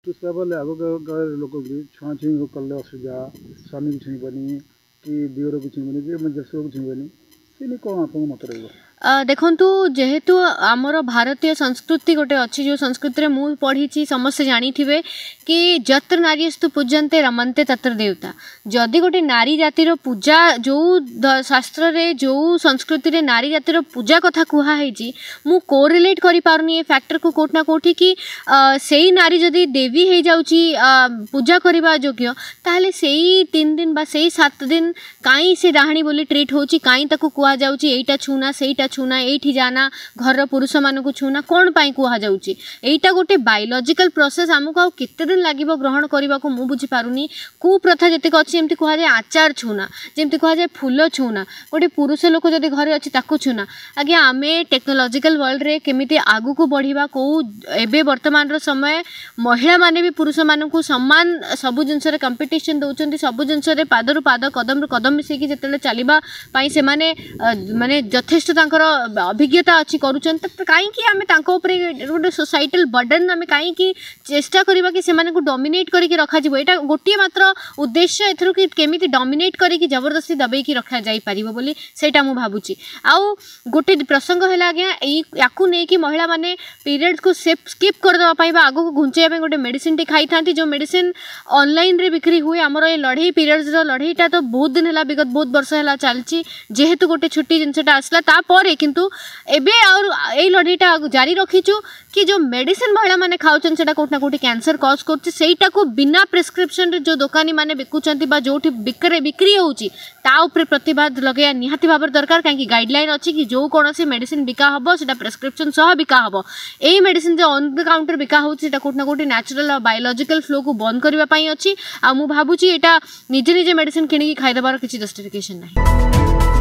ऋतुस्राव बोले आग लोक छुआ छुई कले असुविधा स्वामी की छुईबनी कि दिवर की छुईबनी कि जसो की छुईबनी से कौन आप मत रही देखु जेहेतु आमर भारतीय संस्कृति गोटे अच्छी जो संस्कृति में मुझे पढ़ी समस्ते जानी थे कि जत्र नारीस्तु पूजन्ते रमन्ते तत्र देवता जदि गोटे नारी जातिर पूजा जो शास्त्र रे जो संस्कृति रे नारी जातिर पूजा कथा कहुई मु कोरिलेट करि पारुनी ए फैक्टर को कोटना कोठी कि सेई नारी जदि देवी हो जाउची पूजा करबा योग्य ताहले सेई 3 दिन बा सेई 7 दिन काई से डाहणी बोली ट्रीट होची काई ताको कुआ जाउची एटा छूना सेईटा छूना एठी जाना घर पुरुष मानक छूना कौन पाई कुहा जाउची एटा गोटे बायोलॉजिकल प्रोसेस आमको आ केते दिन लागिबो ग्रहण करबा को मु बुझी पारुनी कु प्रथा जति अछि एमति कुहा जाय आचार छूना जेमति कुहा जाय फूल छूना गोटे पुरुष लोक जदि घरे अछि ताकू छूना आगे आमे टेक्नोलॉजिकल वर्ल्ड रे केमिति आगु को बढ़िबा को एबे वर्तमान रो समय महिला माने भी पुरुष मानक सम्मान सबु जिंस रे कंपटीशन दउचंती सबु जिंस रे पादरु पाद कदम रो कदम मिसेकी जतेले चलीबा पई से माने यथेष्ट अभिज्ञता अच्छी करुँच कहीं आम गोटे सोसाइटल बर्डन आम कहीं चेष्टा करवा कि को डोमिनेट करके रखा यहाँ गोटे मात्र उद्देश्य एथर कि केमी डोमिनेट करके जबरदस्ती दबेकी रखा जापर बोली सेटा मु भावुची आउ गोटे प्रसंग है आज्ञा याकू नहीं कि महिला माने पीरियड्स को स्किप करदेवाई आग को घुंचेवा गोटे मेडिसिन टी खाई था जो मेडिसिन ऑनलाइन रे बिक्री हुए आमर ये लड़ई पीरियड्स लड़ईटा तो बहुत दिन है विगत बहुत वर्ष है चलती जेहेतु गोटे छोटी जिनसा आसला तापर किंतु एबे और ए लड़ईटा जारी रखीचु कि जो मेडिसिन महिला माने खाउछन सेटा कोठना कोठी कैंसर कॉज करछि सेटा को बिना प्रिस्क्रिप्शन रे जो दुकानी माने बिकुचंती बा जोठी बिक्री होउची ता ऊपर प्रतिवाद लगेया निहाती भाबर दरकार काहे कि गाइडलाइन अछि कि जो कोनोसी मेडिसिन बिका हबो सेटा प्रिस्क्रिप्शन सह बिका हबो एई मेडिसिन जे ऑन द काउंटर बिका होउची सेटा कोठना कोठी नेचुरल और बायोलॉजिकल फ्लो को बंद करबा पई अछि आ मु भाबुची एटा निजे निजे मेडिसिन किनि खाइ देबार किछि जस्टिफिकेशन नाही।